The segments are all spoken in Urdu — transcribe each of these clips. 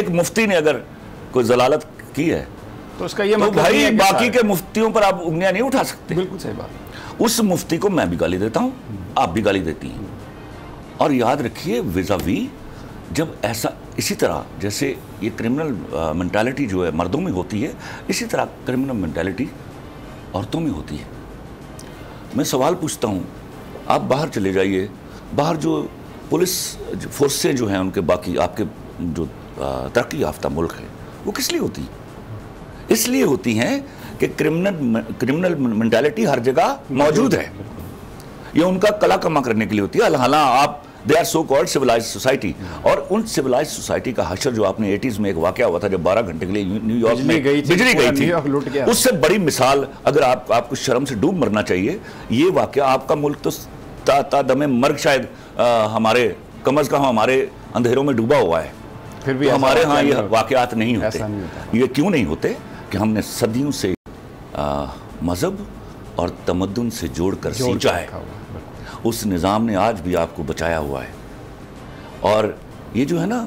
ایک مفتی نے اگر کوئی ضلالت کی ہے تو اس کا یہ مطلب بھائی باقی کے مفتیوں پر آپ انگلیاں نہیں اٹھا سکتے. بالکل صحیح بات. اس مفتی کو میں بھی گالی دیتا ہوں, آپ بھی گالی دیتی ہیں. اور یاد رکھیے ویزاوی جب ایسا اسی طرح جیسے یہ کرمنل مینٹالٹی جو ہے مردوں میں ہوتی ہے, اسی طرح کرمنل مینٹالٹی عورتوں میں ہوتی ہے. میں سوال پوچھتا ہوں, آپ باہر چلے جائیے, باہر جو پولیس فورسیں جو ہیں ان کے باقی آپ کے جو ترقی یافتہ ملک ہے وہ کس لیے ہوتی ہیں؟ اس لیے ہوتی ہیں کہ کرمنل مینٹالٹی ہر جگہ موجود ہے. یہ ان کا کلا کما کرنے کے لیے ہوتی ہے. حالانکہ آپ they are so called civilised society, اور ان سویلائزڈ سوسائٹی کا حشر جو آپ نے 80s میں ایک واقعہ ہوا تھا جب 12 گھنٹے کے لیے نیو یارک میں بجلی گئی تھی, اس سے بڑی مثال اگر آپ کو شرم سے ڈوب مرنا چاہیے, یہ واقعہ آپ کا ملک تو تا دم مرگ شاید ہمارے کم از کم ہمارے اندھیروں میں ڈوبا ہوا ہے, پھر بھی ہمارے ہاں یہ واقعات نہیں ہوتے. یہ کیوں نہیں ہوتے کہ ہم نے صدیوں سے مذہب اور تمدن سے جوڑ کر سینچا ہے. اس نظام نے آج بھی آپ کو بچایا ہوا ہے. اور یہ جو ہے نا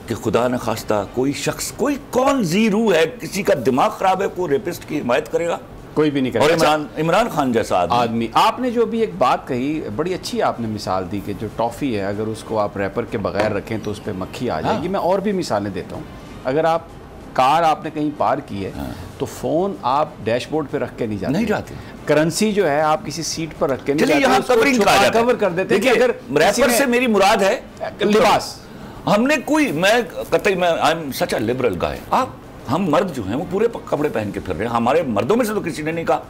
کہ خدا نہ خواستہ کوئی شخص, کوئی کون ذی روح ہے, کسی کا دماغ خراب ہے, کوئی ریپسٹ کی حمایت کرے گا؟ کوئی بھی نہیں کرے گا. اور عمران خان جیسا آدمی. آپ نے جو بھی ایک بات کہی بڑی اچھی آپ نے مثال دی کہ جو ٹافی ہے اگر اس کو آپ ریپر کے بغیر رکھیں تو اس پہ مکھی آ جائے گی. میں اور بھی مثالیں دیتا ہوں. اگر آپ کار آپ نے کہیں پار کی ہے تو فون آپ ڈیش بورڈ پہ رکھ کے نہیں جاتے. کرنسی جو ہے آپ کسی سیٹ پر رکھ کے نہیں جاتے, یہاں کور کر دیتے ہیں. اگر ریپر سے میری مراد ہے لباس. ہم نے کوئی, میں قطعی میں I am such a liberal گائے. ہم مرد جو ہیں وہ پورے کپڑے پہن کے پھر رہے ہیں. ہمارے مردوں میں سے تو کسی نے نہیں کہا.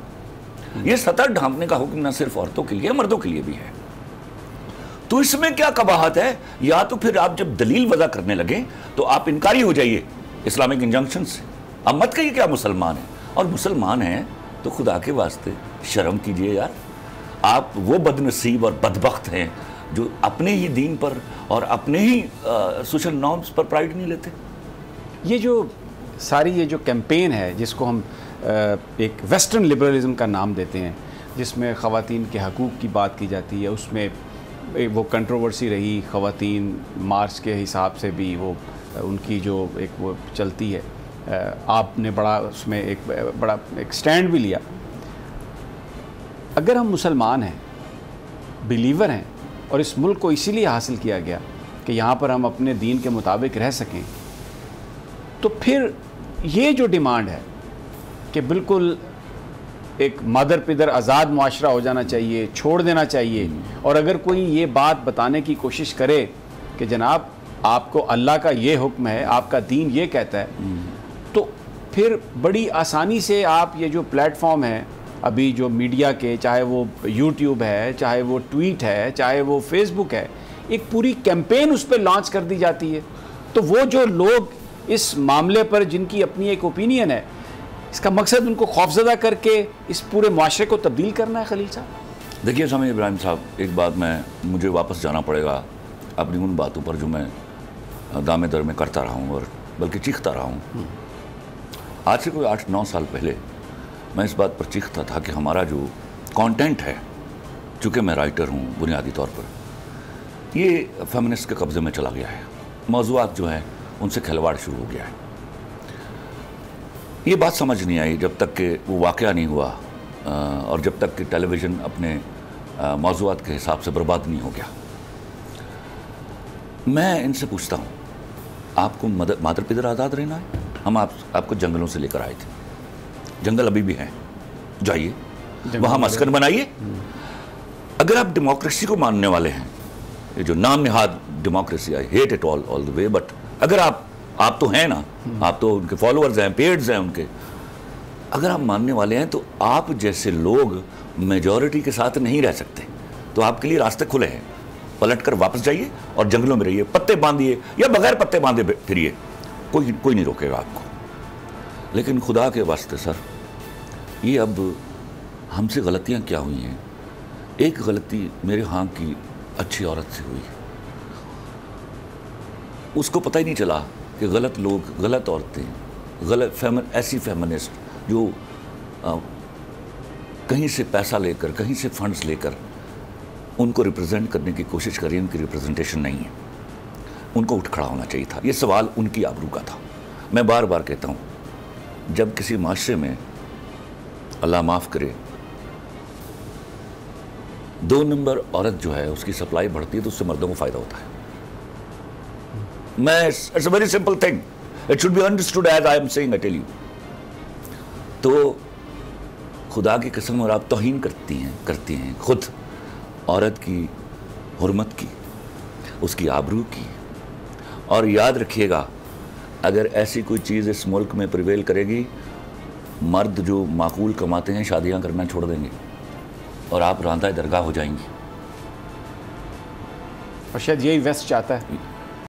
یہ سطر ڈھانپنے کا حکم نہ صرف عورتوں کے لیے, مردوں کے لیے بھی ہے. تو اس میں کیا قباحت ہے؟ یا تو پھر آپ جب دلیل وضع کرنے لگیں تو آپ انکاری ہو جائیے اسلامک انجنکشن سے. اب مت کہیے کہ آپ مسلمان ہیں, اور مسلمان ہیں تو خدا کے واسطے شرم کیجئے یار. آپ وہ بد نصیب اور بدبخت ہیں جو اپنے ہی دین پر اور اپنے ہی سوشل نارمز پر پرائیڈ نہیں لیتے. یہ جو ساری یہ جو کیمپین ہے جس کو ہم ایک ویسٹرن لبرلزم کا نام دیتے ہیں, جس میں خواتین کے حقوق کی بات کی جاتی ہے, اس میں وہ کنٹروورسی رہی. خواتین مارچ کے حساب سے بھی وہ ان کی جو ایک وہ چلتی ہے, آپ نے بڑا اس میں ایک بڑا ایک سٹینڈ بھی لیا. اگر ہم مسلمان ہیں, بلیور ہیں, اور اس ملک کو اسی لیے حاصل کیا گیا کہ یہاں پر ہم اپنے دین کے مطابق رہ سکیں, تو پھر یہ جو ڈیمانڈ ہے کہ بالکل ایک مادر پدر آزاد معاشرہ ہو جانا چاہیے, چھوڑ دینا چاہیے, اور اگر کوئی یہ بات بتانے کی کوشش کرے کہ جناب آپ کو اللہ کا یہ حکم ہے, آپ کا دین یہ کہتا ہے, تو پھر بڑی آسانی سے آپ یہ جو پلیٹ فارم ہے ابھی جو میڈیا کے, چاہے وہ یوٹیوب ہے, چاہے وہ ٹویٹ ہے, چاہے وہ فیس بک ہے, ایک پوری کیمپین اس پہ لانچ کر دی جاتی ہے. تو وہ جو لوگ اس معاملے پر جن کی اپنی ایک اوپینین ہے, اس کا مقصد ان کو خوفزدہ کر کے اس پورے معاشرے کو تبدیل کرنا ہے. خلیل صاحب دیکھیے سامع ابراہیم صاحب, ایک بات مجھے واپس جانا پڑے گا اپنی ان باتوں پر جو میں دامے در میں کرتا رہا ہوں اور بلکہ چیختا رہا ہوں. آج سے کوئی 8-9 سال پہلے میں اس بات پر چیختا تھا کہ ہمارا جو کانٹینٹ ہے, چونکہ میں رائٹر ہوں بنیادی طور پر, یہ فیمنسٹ کے قبضے میں چلا گیا ہے. موضوعات جو ہیں ان سے کھلواڑ شروع ہو گیا ہے. یہ بات سمجھ نہیں آئی جب تک کہ وہ واقعہ نہیں ہوا, اور جب تک کہ ٹیلی ویژن اپنے موضوعات کے حساب سے برباد نہیں ہو گیا. میں ان سے پوچھتا ہوں, آپ کو مادر پدر آزاد رہنا ہے؟ ہم آپ کو جنگلوں سے لے کر آئے تھے, جنگل ابھی بھی ہیں, جائیے وہاں مسکن بنائیے. اگر آپ ڈیموکریسی کو ماننے والے ہیں, یہ جو نام نہاد democracy, I hate it all the way, but اگر آپ تو ہیں نا, آپ تو ان کے فالوورز ہیں, پیڈز ہیں ان کے, اگر آپ ماننے والے ہیں تو آپ جیسے لوگ میجورٹی کے ساتھ نہیں رہ سکتے. تو آپ کے لیے راستے کھلے ہیں, پلٹ کر واپس جائیے اور جنگلوں میں رہیے, پتے باندھیے یا بغیر پتے باندھے پھریے, کوئی نہیں روکے گا آپ کو. لیکن خدا کے واسطے سر, یہ اب ہم سے غلطیاں کیا ہوئی ہیں. ایک غلطی میرے ہاں کی اچھی عورت سے ہوئی, اس کو پتہ ہی نہیں چلا کہ غلط لوگ, غلط عورتیں, غلط ایسی فیمنسٹ جو کہیں سے پیسہ لے کر, کہیں سے فنڈز لے کر ان کو ریپرزینٹ کرنے کی کوشش کر رہی ہیں, ان کی ریپرزنٹیشن نہیں ہے. ان کو اٹھ کھڑا ہونا چاہیے تھا. یہ سوال ان کی آبرو کا تھا. میں بار بار کہتا ہوں, جب کسی معاشرے میں اللہ معاف کرے 2 نمبر عورت جو ہے اس کی سپلائی بڑھتی ہے تو اس سے مردوں کو فائدہ ہوتا ہے. It's a very simple thing, it should be understood as I am saying, I tell you. تو خدا کی قسم, اور آپ توہین کرتی ہیں خود عورت کی حرمت کی, اس کی آبرو کی. اور یاد رکھیے گا, اگر ایسی کوئی چیز اس ملک میں پریویل کرے گی, مرد جو معقول کماتے ہیں شادیاں کرنا چھوڑ دیں گے اور آپ راندہ درگاہ ہو جائیں گی. اور شاید یہی ویسٹ چاہتا ہے.